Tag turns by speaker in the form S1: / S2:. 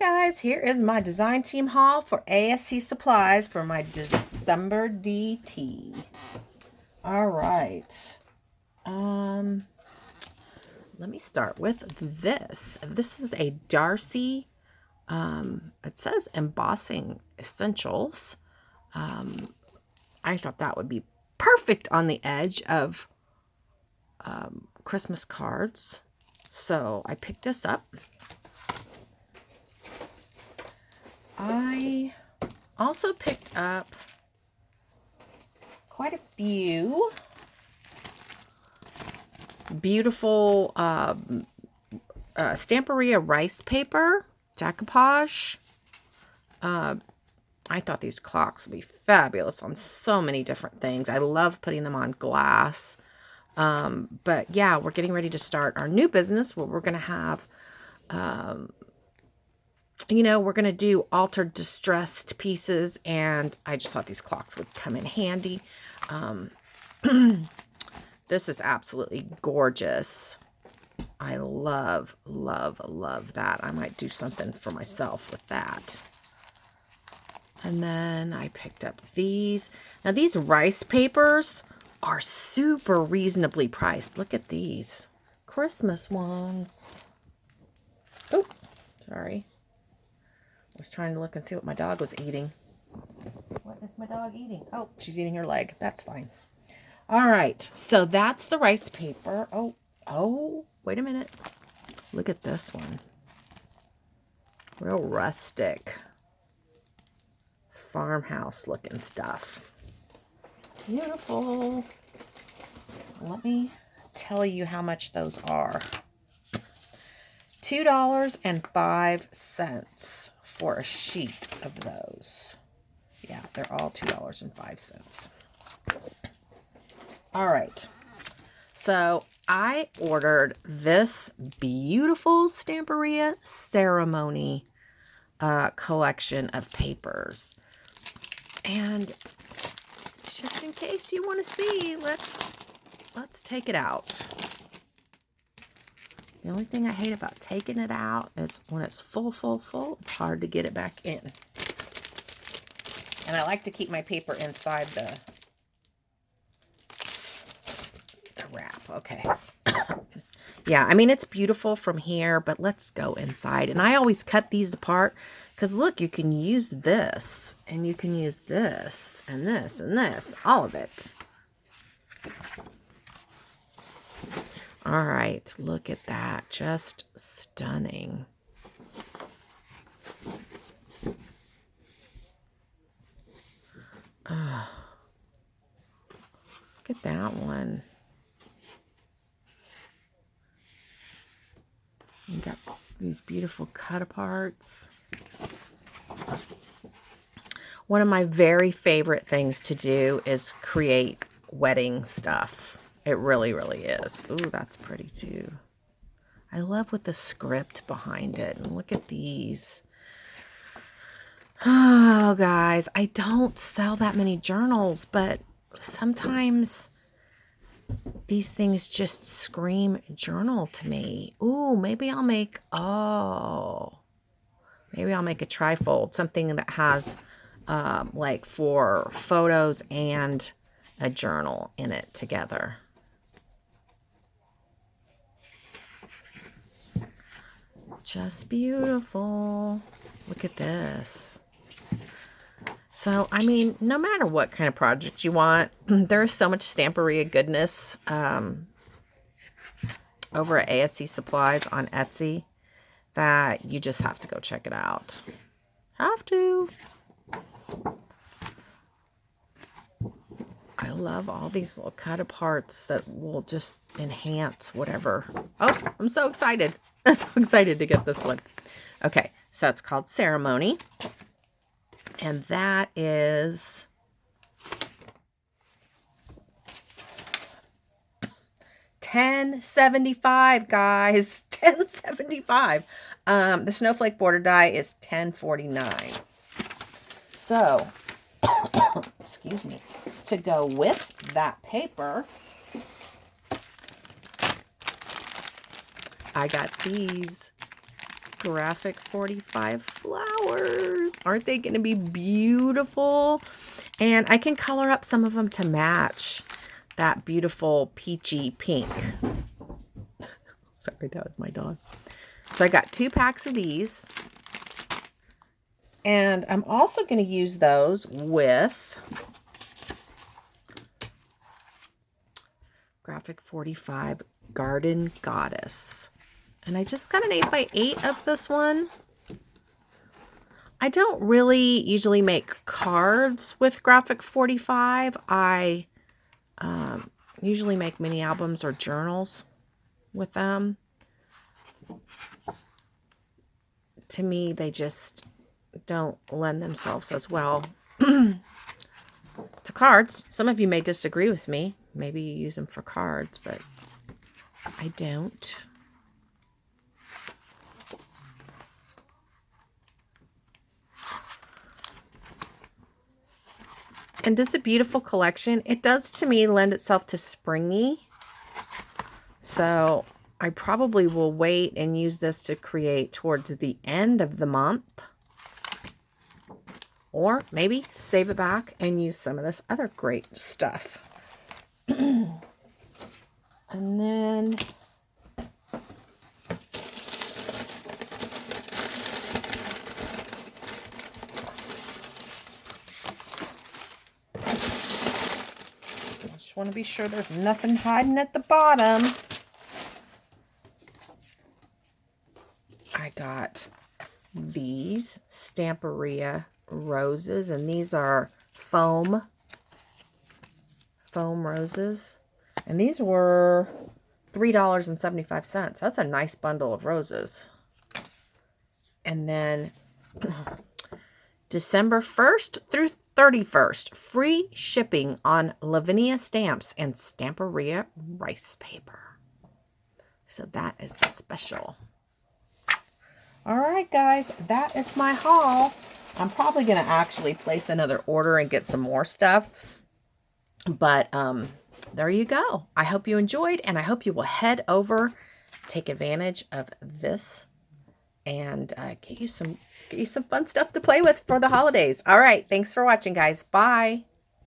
S1: Guys, here is my design team haul for ASC Supplies for my December DT. All right. Let me start with this. This is a Darcy, it says embossing essentials. I thought that would be perfect on the edge of Christmas cards. So I picked this up. I also picked up quite a few beautiful Stamperia rice paper, decoupage. I thought these clocks would be fabulous on so many different things. I love putting them on glass. But yeah, we're getting ready to start our new business where we're going to have we're going to do altered distressed pieces, and I just thought these clocks would come in handy. This is absolutely gorgeous. I love, love, love that. I might do something for myself with that. And then I picked up these. Now, these rice papers are super reasonably priced. Look at these Christmas ones. Oh, sorry. I was trying to look and see what my dog was eating. What is my dog eating? Oh, she's eating her leg. That's fine. All right. So that's the rice paper. Oh, wait a minute. Look at this one. Real rustic. Farmhouse looking stuff. Beautiful. Let me tell you how much those are. $2.05 for a sheet of those. Yeah, they're all $2.05. All right. So I ordered this beautiful Stamperia ceremony collection of papers. And just in case you want to see, let's take it out. The only thing I hate about taking it out is when it's full, it's hard to get it back in. And I like to keep my paper inside the wrap. Okay. Yeah, I mean, it's beautiful from here, but let's go inside. And I always cut these apart because, look, you can use this, and you can use this, and this, and this, all of it. All right, look at that. Just stunning. Oh, look at that one. You got these beautiful cut aparts. One of my very favorite things to do is create wedding stuff. It really, really is. Ooh, that's pretty too. I love with the script behind it. And look at these. Oh, guys, I don't sell that many journals, but sometimes these things just scream journal to me. Ooh, maybe I'll make a trifold, something that has like for photos and a journal in it together. Just beautiful. Look at this. So, I mean, no matter what kind of project you want, there's so much Stamperia goodness over at ASC Supplies on Etsy that you just have to go check it out. Have to. I love all these little cut aparts that will just enhance whatever. Oh, I'm so excited. I'm so excited to get this one. Okay, so it's called Ceremony. And that is $10.75, guys. $10.75. The snowflake border die is $10.49. So, excuse me, to go with that paper, I got these Graphic 45 flowers. Aren't they going to be beautiful? And I can color up some of them to match that beautiful peachy pink. Sorry, that was my dog. So I got 2 packs of these. And I'm also going to use those with Graphic 45 Garden Goddess. And I just got an 8x8 of this one. I don't really usually make cards with Graphic 45. I usually make mini albums or journals with them. To me, they just don't lend themselves as well to cards. Some of you may disagree with me. Maybe you use them for cards, but I don't. And it's a beautiful collection. It does, to me, lend itself to springy. So I probably will wait and use this to create towards the end of the month. Or maybe save it back and use some of this other great stuff. And then just want to be sure there's nothing hiding at the bottom. I got these Stamperia roses, and these are foam roses, and these were $3.75. That's a nice bundle of roses. And then December 1st through 31st, free shipping on Lavinia stamps and Stamperia rice paper. So that is the special. All right, guys, that is my haul. I'm probably going to actually place another order and get some more stuff. But there you go. I hope you enjoyed, and I hope you will head over, take advantage of this, and get you some fun stuff to play with for the holidays. All right, thanks for watching, guys. Bye.